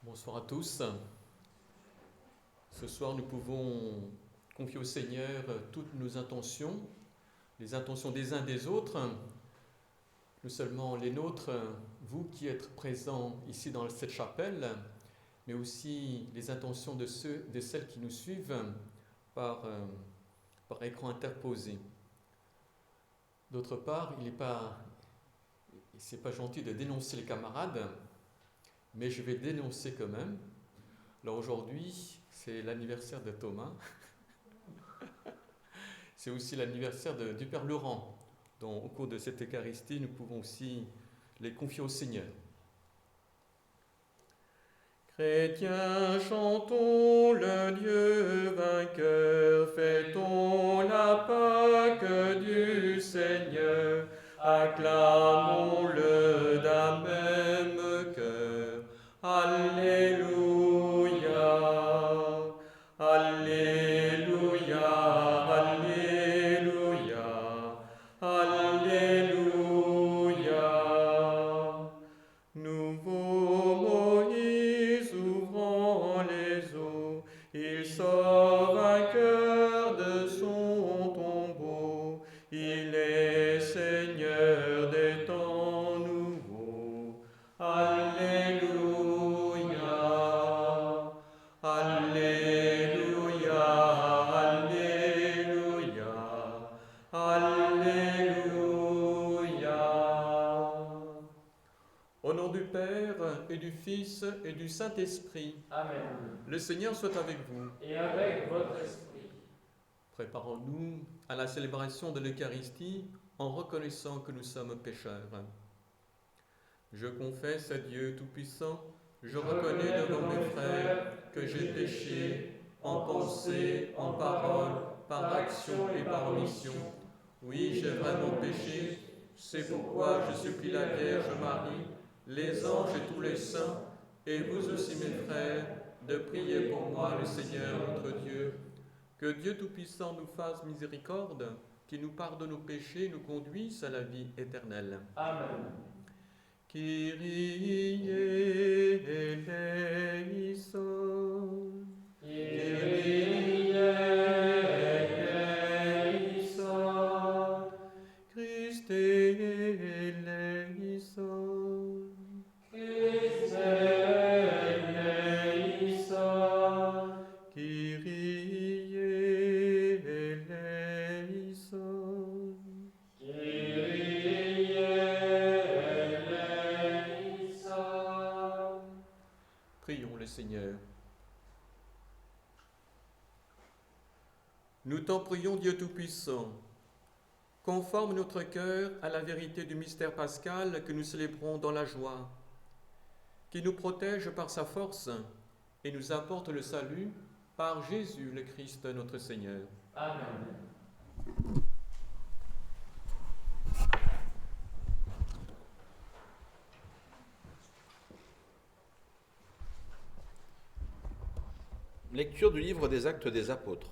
Bonsoir à tous. Ce soir, nous pouvons confier au Seigneur toutes nos intentions, les intentions des uns des autres, non seulement les nôtres, vous qui êtes présents ici dans cette chapelle, mais aussi les intentions de celles qui nous suivent par écran interposé. D'autre part, c'est pas gentil de dénoncer les camarades, mais je vais dénoncer quand même. Alors aujourd'hui, c'est l'anniversaire de Thomas. C'est aussi l'anniversaire du Père Laurent, dont au cours de cette Eucharistie, nous pouvons aussi les confier au Seigneur. Chrétiens, chantons le Dieu vainqueur, fêtons la Pâque du Seigneur, acclamons-le d'un même cœur. Alléluia, Alléluia, Alléluia, Alléluia. Nouveau Moïse ouvrant les eaux, il sort vainqueur de son tombeau. Il est Seigneur des temps nouveaux. Alléluia, Alléluia, Alléluia, Alléluia. Au nom du Père et du Fils et du Saint-Esprit. Amen. Le Seigneur soit avec vous. Et avec votre esprit. Préparons-nous à la célébration de l'Eucharistie en reconnaissant que nous sommes pécheurs. Je confesse à Dieu Tout-Puissant, je reconnais devant mes frères que j'ai péché en pensée, en parole, par action et par omission. Oui, j'ai vraiment péché. C'est pourquoi je supplie la Vierge Marie, les anges et tous les saints, et vous aussi mes frères, de prier pour moi le Seigneur notre Dieu. Que Dieu Tout-Puissant nous fasse miséricorde, qu'il nous pardonne nos péchés et nous conduise à la vie éternelle. Amen. Kyrie eleison. Kyrie eleison. Christe eleison. Christe eleison. Kyrie eleison. Kyrie eleison. Prions le Seigneur. Nous t'en prions, Dieu Tout-Puissant. Conforme notre cœur à la vérité du mystère pascal que nous célébrons dans la joie, qui nous protège par sa force et nous apporte le salut par Jésus le Christ notre Seigneur. Amen. Lecture du livre des Actes des Apôtres.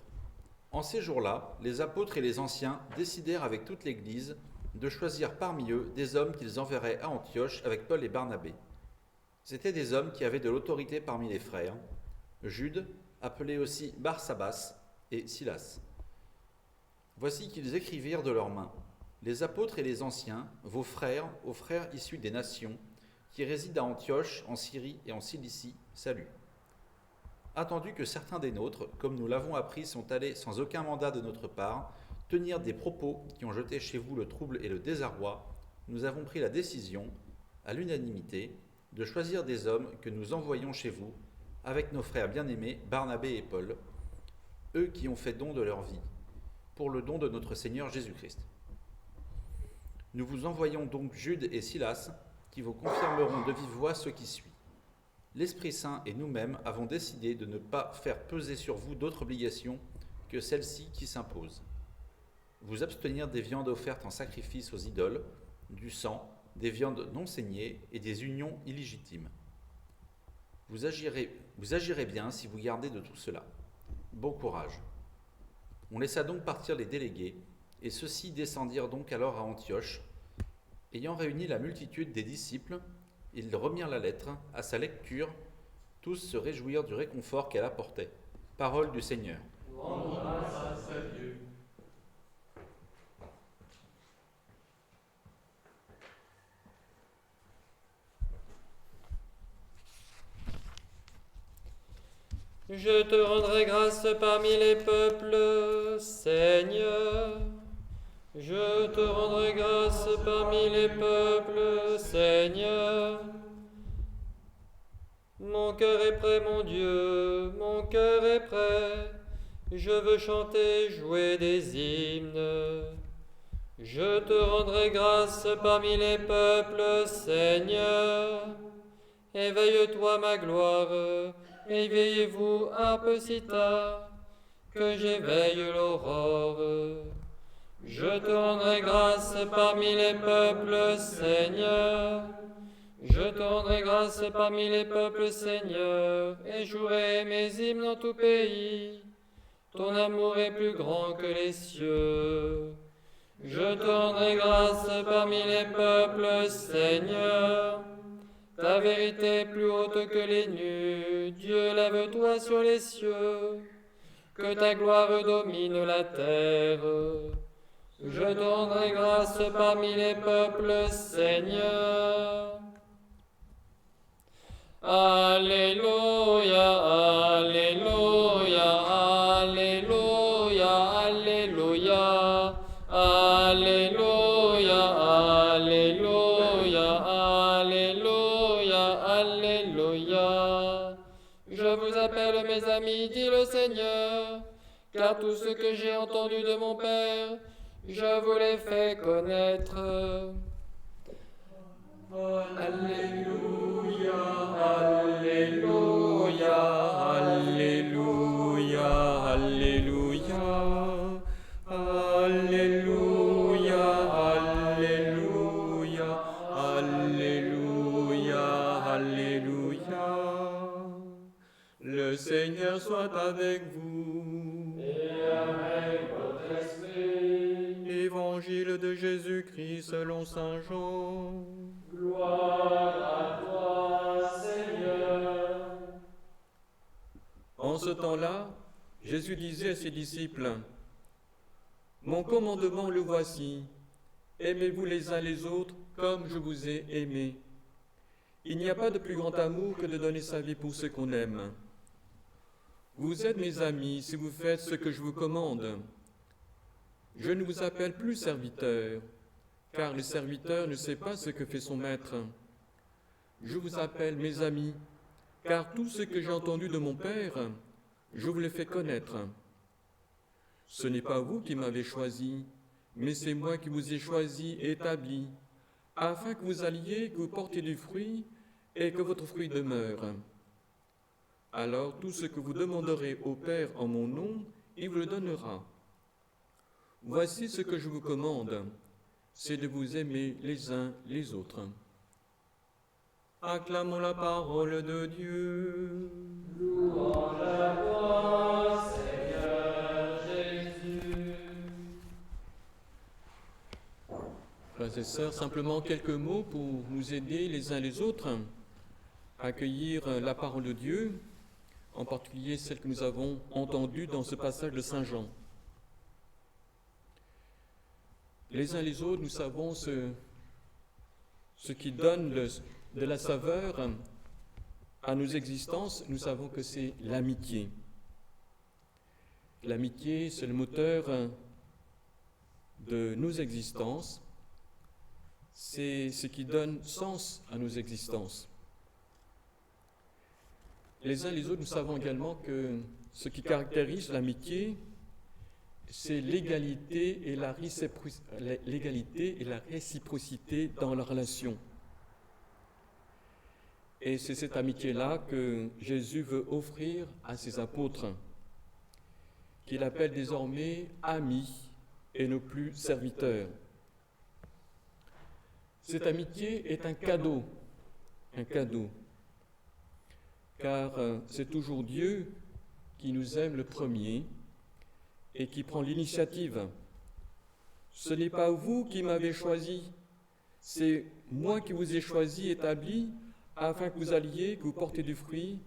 En ces jours-là, les apôtres et les anciens décidèrent avec toute l'Église de choisir parmi eux des hommes qu'ils enverraient à Antioche avec Paul et Barnabé. C'étaient des hommes qui avaient de l'autorité parmi les frères, Jude, appelé aussi Barsabas, et Silas. Voici qu'ils écrivirent de leurs mains: Les apôtres et les anciens, vos frères, aux frères issus des nations, qui résident à Antioche, en Syrie et en Cilicie, salut. Attendu que certains des nôtres, comme nous l'avons appris, sont allés sans aucun mandat de notre part, tenir des propos qui ont jeté chez vous le trouble et le désarroi, nous avons pris la décision, à l'unanimité, de choisir des hommes que nous envoyons chez vous, avec nos frères bien-aimés Barnabé et Paul, eux qui ont fait don de leur vie, pour le don de notre Seigneur Jésus-Christ. Nous vous envoyons donc Jude et Silas, qui vous confirmeront de vive voix ce qui suit. L'Esprit Saint et nous-mêmes avons décidé de ne pas faire peser sur vous d'autres obligations que celles-ci qui s'imposent. Vous abstenir des viandes offertes en sacrifice aux idoles, du sang, des viandes non saignées et des unions illégitimes. Vous agirez bien si vous gardez de tout cela. Bon courage. On laissa donc partir les délégués, et ceux-ci descendirent donc alors à Antioche. Ayant réuni la multitude des disciples, ils remirent la lettre. À sa lecture, tous se réjouirent du réconfort qu'elle apportait. Parole du Seigneur. Rendons grâce à Dieu. Je te rendrai grâce parmi les peuples, Seigneur. Je te rendrai grâce parmi les peuples, Seigneur. Mon cœur est prêt, mon Dieu, mon cœur est prêt. Je veux chanter, jouer des hymnes. Je te rendrai grâce parmi les peuples, Seigneur. Éveille-toi, ma gloire. Éveillez-vous un peu si tard, que j'éveille l'aurore. Je te rendrai grâce parmi les peuples, Seigneur. Je te rendrai grâce parmi les peuples, Seigneur, et jouerai mes hymnes en tout pays. Ton amour est plus grand que les cieux. Je te rendrai grâce parmi les peuples, Seigneur. Ta vérité est plus haute que les nues, Dieu lève-toi sur les cieux, que ta gloire domine la terre. Je te rendrai grâce parmi les peuples, Seigneur. Alléluia, Alléluia, Alléluia, Alléluia, Alléluia, Alléluia, Alléluia, Alléluia. Je vous appelle mes amis, dit le Seigneur, car tout ce que j'ai entendu de mon Père, je vous l'ai fait connaître. Alléluia, Alléluia, Alléluia, Alléluia, Alléluia, Alléluia, Alléluia, Alléluia. Le Seigneur soit avec vous. et avec votre esprit. Évangile de Jésus-Christ selon saint Jean. Gloire à toi, Seigneur. En ce temps-là, Jésus disait à ses disciples, « Mon commandement le voici, aimez-vous les uns les autres comme je vous ai aimés. Il n'y a pas de plus grand amour que de donner sa vie pour ceux qu'on aime. Vous êtes mes amis si vous faites ce que je vous commande. Je ne vous appelle plus serviteur, car le serviteur ne sait pas ce que fait son maître. Je vous appelle mes amis, car tout ce que j'ai entendu de mon Père, je vous le fais connaître. Ce n'est pas vous qui m'avez choisi, mais c'est moi qui vous ai choisi et établi, afin que vous alliez, que vous portiez du fruit, et que votre fruit demeure. Alors tout ce que vous demanderez au Père en mon nom, il vous le donnera. Voici ce que je vous commande, c'est de vous aimer les uns les autres. » Acclamons la parole de Dieu. Louange à toi, Seigneur Jésus. Frères et sœurs, simplement quelques mots pour nous aider les uns les autres à accueillir la parole de Dieu, en particulier celle que nous avons entendue dans ce passage de Saint Jean. Les uns les autres, nous savons ce qui donne de la saveur à nos existences, nous savons que c'est l'amitié. L'amitié, c'est le moteur de nos existences, c'est ce qui donne sens à nos existences. Les uns les autres, nous savons également que ce qui caractérise l'amitié, c'est l'égalité et la réciprocité dans la relation. Et c'est cette amitié-là que Jésus veut offrir à ses apôtres, qu'il appelle désormais amis et non plus serviteurs. Cette amitié est un cadeau, car c'est toujours Dieu qui nous aime le premier et qui prend l'initiative. Ce n'est pas vous qui m'avez choisi, c'est moi qui vous ai choisi, établi, afin que vous alliez, que vous portiez du fruit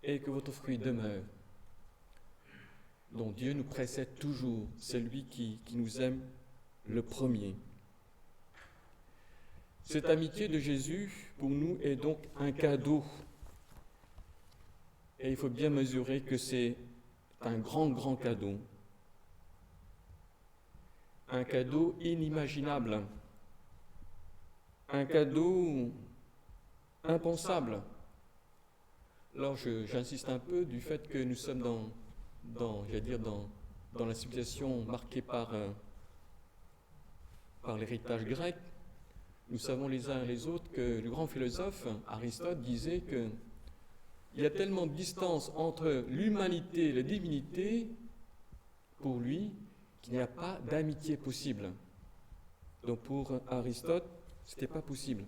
et que votre fruit demeure. Donc Dieu nous précède toujours, c'est lui qui nous aime le premier. Cette amitié de Jésus, pour nous, est donc un cadeau. Et il faut bien mesurer que c'est un grand, grand cadeau. Un cadeau inimaginable. Un cadeau impensable. Alors j'insiste un peu du fait que nous sommes dans la civilisation marquée par l'héritage grec. Nous savons les uns et les autres que le grand philosophe Aristote disait que il y a tellement de distance entre l'humanité et la divinité, pour lui, qu'il n'y a pas d'amitié possible. Donc pour Aristote, ce n'était pas possible.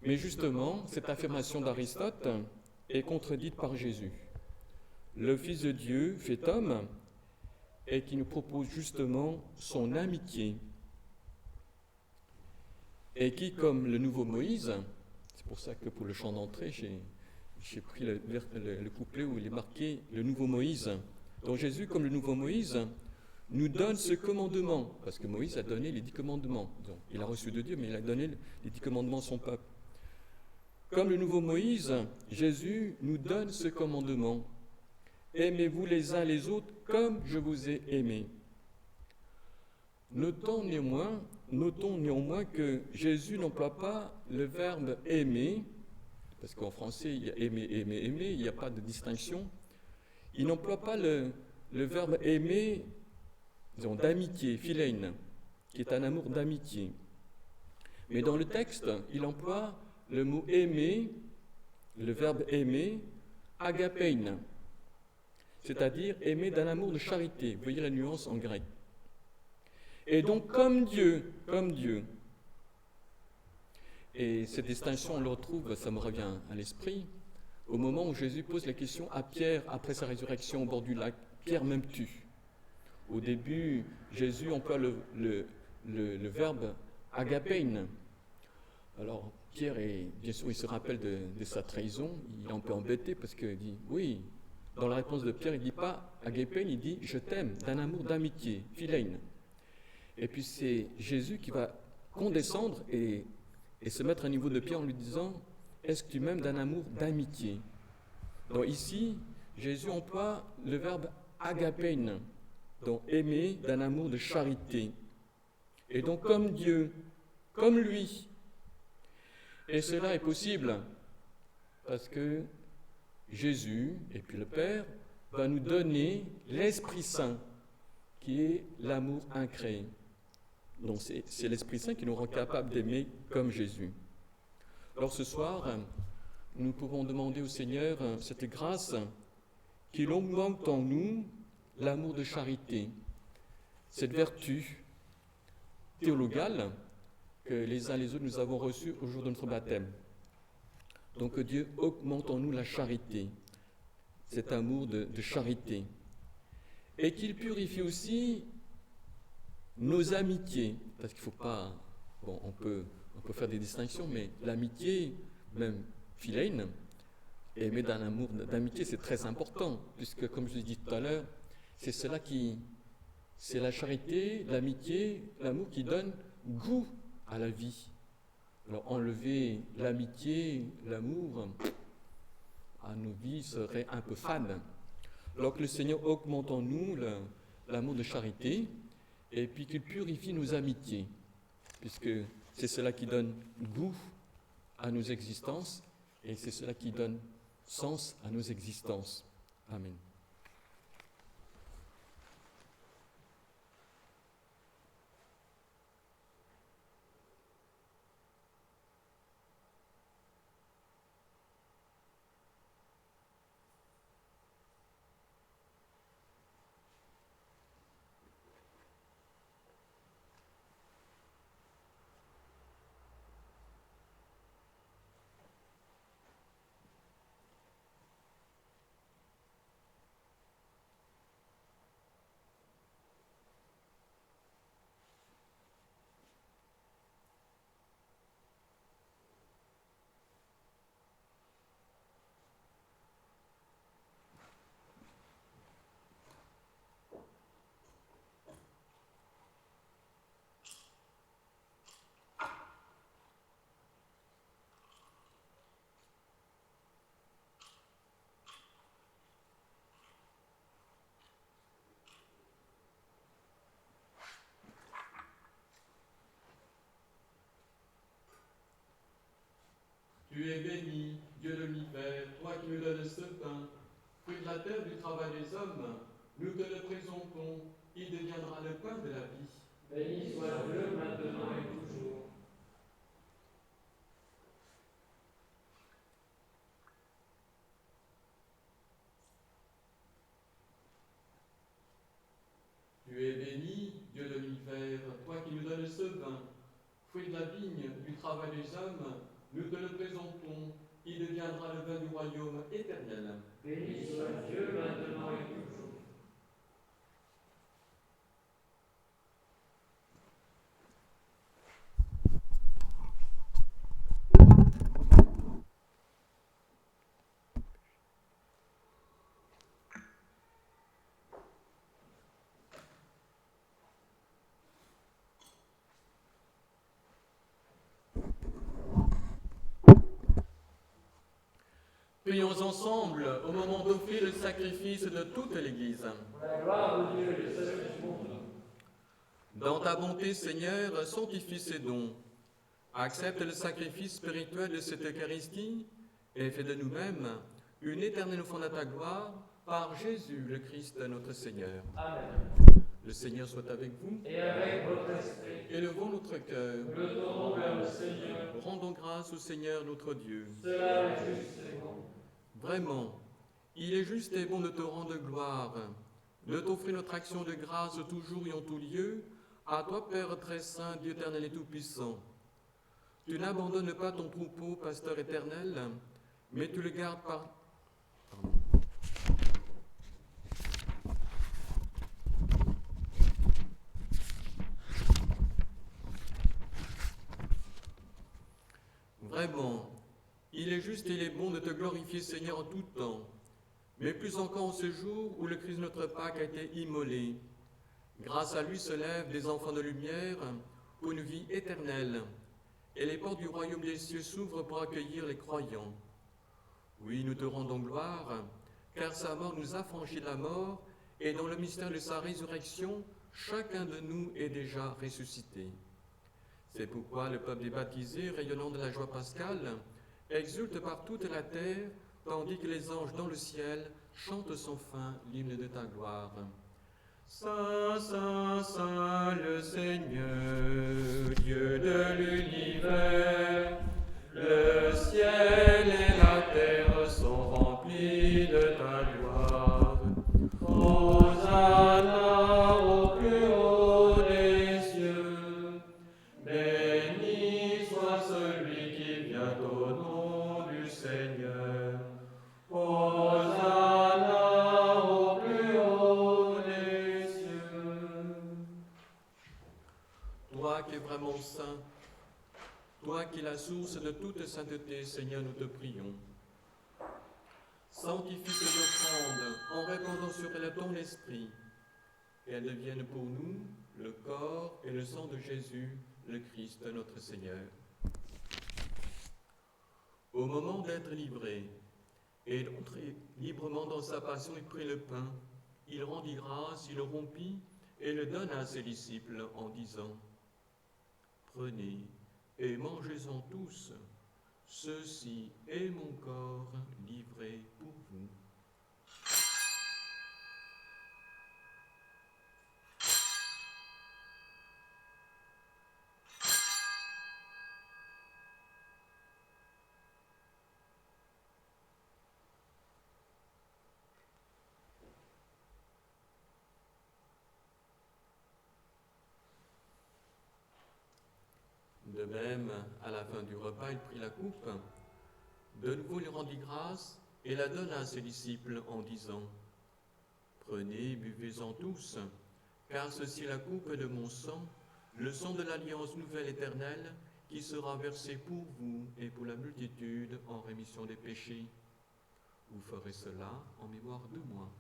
Mais justement, cette affirmation d'Aristote est contredite par Jésus. Le Fils de Dieu fait homme et qui nous propose justement son amitié. Et qui, comme le nouveau Moïse, c'est pour ça que pour le chant d'entrée, j'ai pris le couplet où il est marqué « le nouveau Moïse ». Donc Jésus, comme le nouveau Moïse, nous donne ce commandement, parce que Moïse a donné les 10 commandements. Donc, il a reçu de Dieu, mais il a donné les 10 commandements à son peuple. Comme le nouveau Moïse, Jésus nous donne ce commandement. « Aimez-vous les uns les autres comme je vous ai aimés ». Notons néanmoins que Jésus n'emploie pas le verbe « aimer », parce qu'en français, il y a « aimer », « aimer », « aimer », il n'y a pas de distinction. Il n'emploie pas le verbe « aimer », disons, d'amitié, « philein », qui est un amour d'amitié. Mais dans le texte, il emploie le mot « aimer », le verbe « aimer », « agapein », c'est-à-dire « aimer d'un amour de charité ». Vous voyez la nuance en grec. Et donc, comme Dieu. Et cette distinction, on le retrouve, ça me revient à l'esprit, au moment où Jésus pose la question à Pierre, après sa résurrection au bord du lac. « Pierre, m'aimes-tu » Au début, Jésus emploie le verbe « agapein ». Alors, Pierre, bien sûr, il se rappelle de sa trahison, il est un peu embêté parce qu'il dit « oui ». Dans la réponse de Pierre, il ne dit pas « agapein », il dit « je t'aime » d'un amour d'amitié, « philein ». Et puis c'est Jésus qui va condescendre et se mettre à niveau de Pierre en lui disant « est-ce que tu m'aimes d'un amour d'amitié » Donc ici, Jésus emploie le verbe « agapein », donc aimer d'un amour de charité. Et donc comme Dieu, comme lui. Et cela est possible parce que Jésus et puis le Père va nous donner l'Esprit Saint qui est l'amour incréé. Donc c'est l'Esprit Saint qui nous rend capables d'aimer comme Jésus. Alors ce soir, nous pouvons demander au Seigneur cette grâce qu'il augmente en nous l'amour de charité, cette vertu théologale que les uns les autres nous avons reçue au jour de notre baptême. Donc que Dieu augmente en nous la charité, cet amour de charité, et qu'il purifie aussi nos amitiés, parce qu'il ne faut pas, bon, on peut faire des distinctions, mais l'amitié, même philein, aimer d'un amour d'amitié, c'est très important, puisque comme je l'ai dit tout à l'heure, c'est la charité, l'amitié, l'amour qui donne goût à la vie. Alors enlever l'amitié, l'amour à nos vies serait un peu fade. Alors que le Seigneur augmente en nous l'amour de charité et puis qu'il purifie nos amitiés, puisque c'est cela qui donne goût à nos existences et c'est cela qui donne sens à nos existences. Amen. Tu es béni, Dieu de l'univers, toi qui nous donnes ce pain, fruit de la terre du travail des hommes, nous te le présentons, il deviendra le pain de la vie. Béni soit Dieu maintenant et toujours. Tu es béni, Dieu de l'univers, toi qui nous donnes ce vin, fruit de la vigne, du travail des hommes, nous te le présentons, il deviendra le vin du royaume éternel. Béni soit Dieu maintenant et toujours. Prions ensemble au moment d'offrir le sacrifice de toute l'Église. La gloire de Dieu et le salut du monde. Dans ta bonté, Seigneur, sanctifie ces dons. Accepte le sacrifice spirituel de cette Eucharistie et fais de nous-mêmes une éternelle offrande à ta gloire par Jésus le Christ notre Seigneur. Amen. Le Seigneur soit avec vous. Et avec votre esprit, Élevons notre cœur. nous le tournons vers le Seigneur. Rendons grâce au Seigneur notre Dieu. Cela est juste et bon. Vraiment, il est juste et bon de te rendre gloire, de t'offrir notre action de grâce toujours et en tout lieu, à toi Père très saint, Dieu éternel et tout-puissant. Tu n'abandonnes pas ton troupeau, pasteur éternel, mais tu le gardes par... Pardon. Vraiment, il est juste et il est bon de te glorifier, Seigneur, en tout temps, mais plus encore en ce jour où le Christ notre Pâque a été immolé. Grâce à lui se lèvent des enfants de lumière pour une vie éternelle, et les portes du royaume des cieux s'ouvrent pour accueillir les croyants. Oui, nous te rendons gloire, car sa mort nous a franchi de la mort, et dans le mystère de sa résurrection, chacun de nous est déjà ressuscité. C'est pourquoi le peuple des baptisés, rayonnant de la joie pascale, exulte par toute la terre, tandis que les anges dans le ciel chantent sans fin l'hymne de ta gloire. Saint, Saint, Saint, le Seigneur, Dieu de l'univers, le ciel et la terre sont remplis de ta gloire. Hosanna au plus haut des cieux, béni soit celui qui vient au nom du Seigneur. Hosanna au plus haut des cieux. Toi qui es vraiment saint, toi qui es la source de toute sainteté, Seigneur, nous te prions. Sanctifie ces offrandes en répandant sur elles ton esprit, et elles deviennent pour nous le corps et le sang de Jésus, le Christ, notre Seigneur. Au moment d'être livré et d'entrer librement dans sa passion, il prit le pain, il rendit grâce, il le rompit et le donna à ses disciples en disant : Prenez et mangez-en tous, ceci est mon corps livré pour vous. De même, à la fin du repas, il prit la coupe. De nouveau, il rendit grâce et la donna à ses disciples en disant : Prenez, buvez-en tous, car ceci est la coupe de mon sang, le sang de l'alliance nouvelle éternelle, qui sera versé pour vous et pour la multitude en rémission des péchés. Vous ferez cela en mémoire de moi.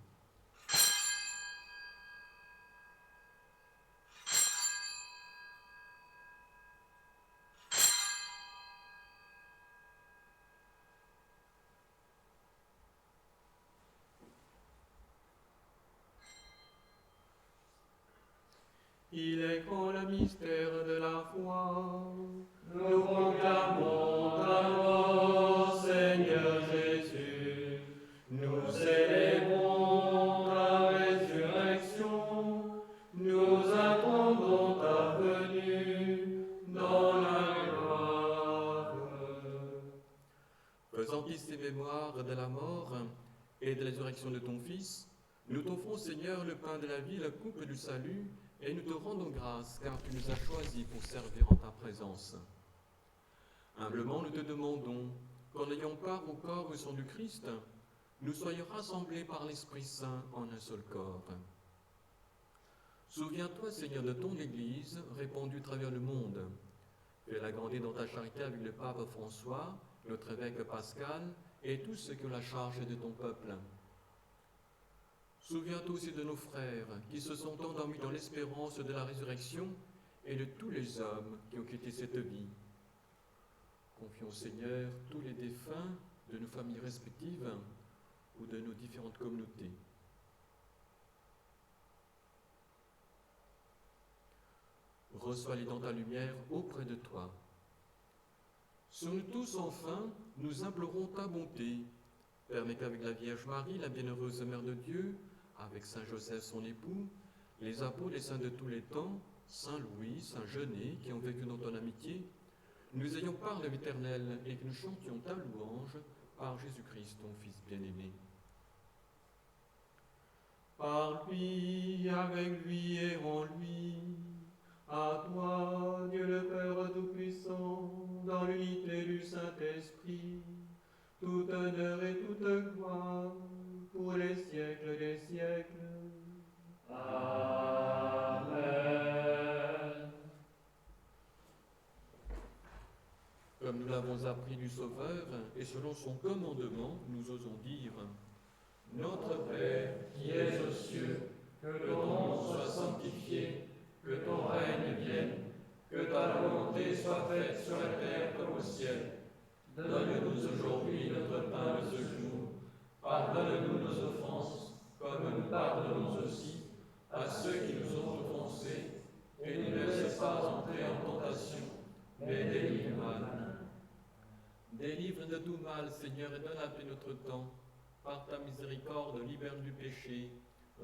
Il est grand le mystère de la foi. Nous proclamons ta mort. faisant ici mémoire de la mort et de la résurrection de ton Fils, nous t'offrons, Seigneur, le pain de la vie, la coupe du salut, et nous te rendons grâce, car tu nous as choisis pour servir en ta présence. Humblement, nous te demandons qu'en ayant part au corps et au sang du Christ, nous soyons rassemblés par l'Esprit Saint en un seul corps. Souviens-toi, Seigneur, de ton Église répandue à travers le monde. Fais-la grandir dans ta charité avec le pape François, notre évêque Pascal et tous ceux qui ont la charge de ton peuple. Souviens-toi aussi de nos frères qui se sont endormis dans l'espérance de la résurrection et de tous les hommes qui ont quitté cette vie. Confions au Seigneur tous les défunts de nos familles respectives ou de nos différentes communautés. Reçois-les dans ta lumière auprès de toi. Sur nous tous, enfin, nous implorons ta bonté. Permets qu'avec la Vierge Marie, la bienheureuse Mère de Dieu, avec Saint Joseph son époux, les apôtres et saints de tous les temps, Saint Louis, Saint Genet, qui ont vécu dans ton amitié, nous ayons part de l'Éternel et que nous chantions ta louange par Jésus-Christ, ton Fils bien-aimé. Par lui, avec lui et en lui, à toi, Dieu le Père Tout-Puissant, dans l'unité du Saint-Esprit, tout honneur et toute gloire, pour les siècles des siècles. Amen. Comme nous l'avons appris du Sauveur, et selon son commandement, nous osons dire « Notre Père, Qui es aux cieux, que ton nom soit sanctifié, que ton règne vienne, que ta volonté soit faite sur la terre comme au ciel. Donne-nous aujourd'hui notre pain de ce jour. Pardonne-nous nos offenses, comme nous pardonnons aussi à ceux qui nous ont offensés. Et ne nous laisse pas entrer en tentation, mais délivre-nous du mal. Délivre de tout mal, Seigneur, et donne à paix notre temps. Par ta miséricorde, libère du péché.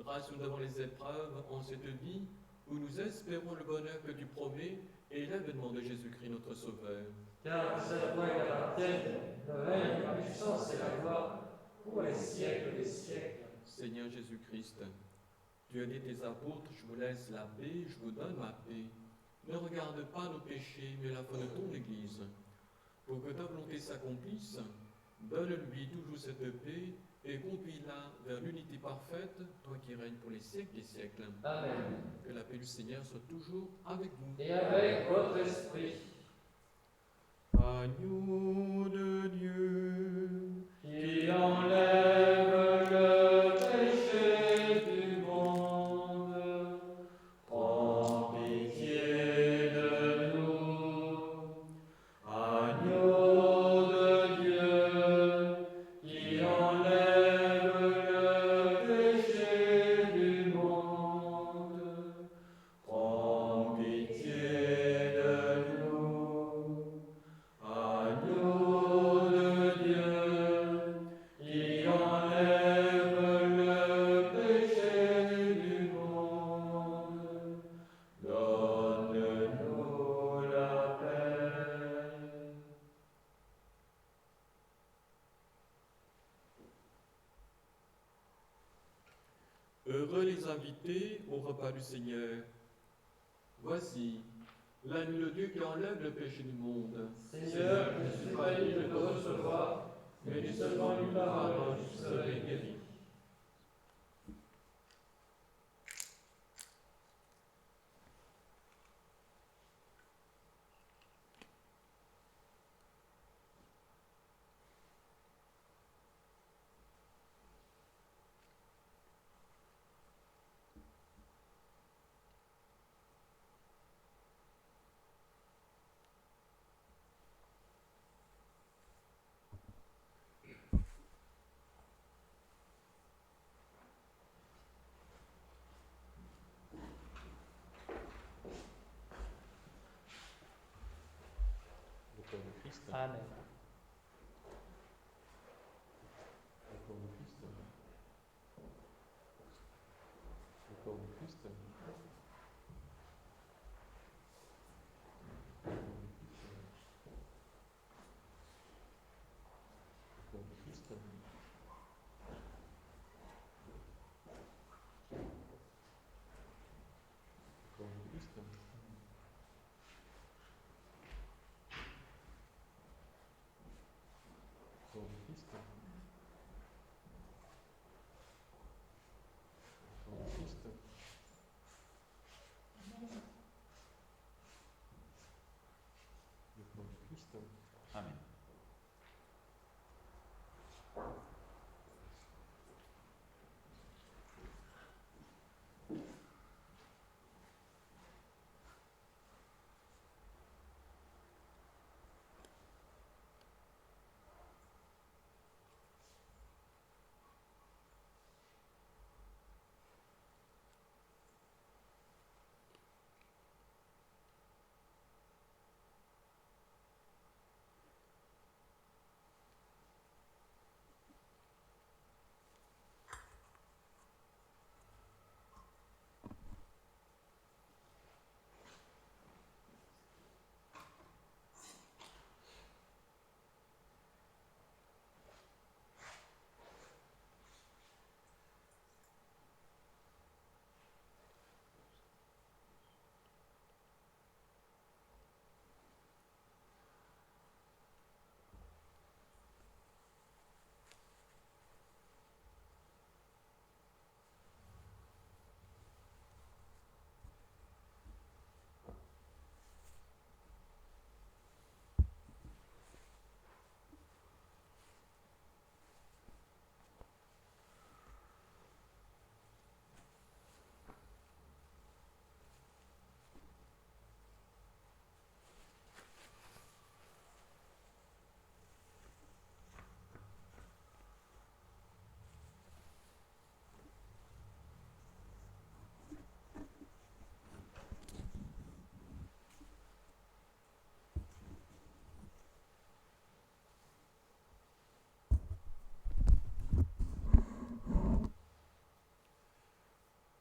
Rassure devant les épreuves en cette vie, où nous espérons le bonheur que tu promets et l'avènement de Jésus-Christ notre Sauveur. Car c'est toi qui appartienne, le règne, la puissance et la gloire, pour les siècles des siècles. Seigneur Jésus-Christ, tu as dit tes apôtres, je vous laisse la paix, je vous donne ma paix. Ne regarde pas nos péchés, mais la foi de ton Église. Pour que ta volonté s'accomplisse, donne-lui toujours cette paix et conduis-la vers l'unité parfaite, toi qui règnes pour les siècles des siècles. Amen. Que la paix du Seigneur soit toujours avec vous. Et avec votre esprit, Agneau de Dieu, qui enlève le péché du monde, prends pitié de nous. Agneau de Dieu, qui enlève le péché du monde, prends pitié de nous. Agneau de Dieu, qui enlève le péché du monde, donne-nous la paix. heureux les invités au repas du Seigneur. Voici l'agneau de Dieu qui enlève le péché du monde. Seigneur, je suis pas digne de te recevoir, mais dis seulement une parole, je serai guéri. Le corps du Christ. Amen. Le corps du Christ. Le corps du Christ. Christ. Au nom du Christ. Le nom du Christ. Amen.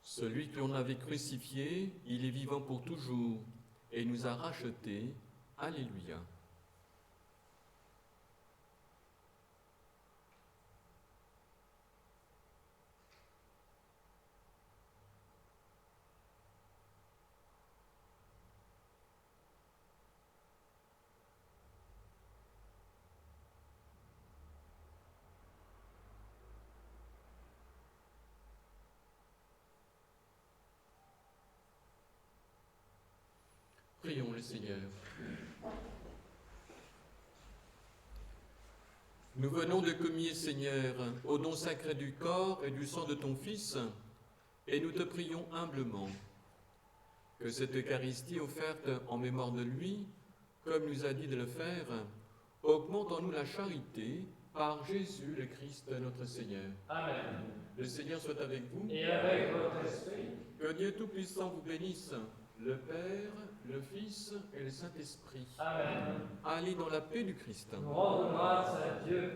Celui que l'on avait crucifié, il est vivant pour toujours et nous a rachetés. Alléluia. Prions le Seigneur. Nous venons de communier, Seigneur, au don sacré du corps et du sang de ton Fils, et nous te prions humblement que cette Eucharistie offerte en mémoire de lui, comme nous a dit de le faire, augmente en nous la charité par Jésus le Christ notre Seigneur. Amen. Le Seigneur soit avec vous. Et avec votre esprit. Que Dieu Tout-Puissant vous bénisse, le Père, le Fils et le Saint-Esprit. Amen. Allez dans la paix du Christ. Nous rendons grâce à Dieu.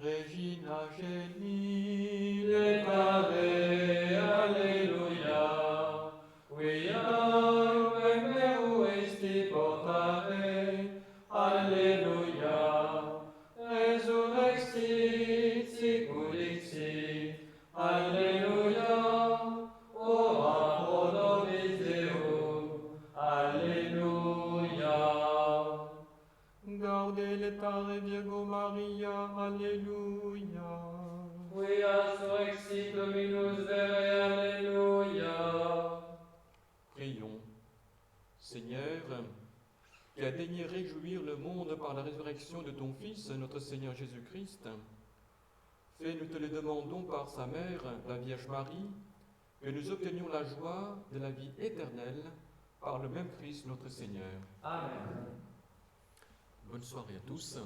Regina Geni, Letare, Alleluia. Quia meu esti portare, Alleluia. Resurrexit sicut dixit, Alleluia. Ora pro nobis Deo, Alleluia. Gaude letare Virgo Maria, Alléluia. Quia surrexit Dominus vere, Alleluia. Prions. Seigneur, qui a daigné réjouir le monde par la résurrection de ton Fils, notre Seigneur Jésus-Christ, fais, nous te le demandons par sa mère, la Vierge Marie, que nous obtenions la joie de la vie éternelle par le même Christ notre Seigneur. Amen. Bonne soirée à tous.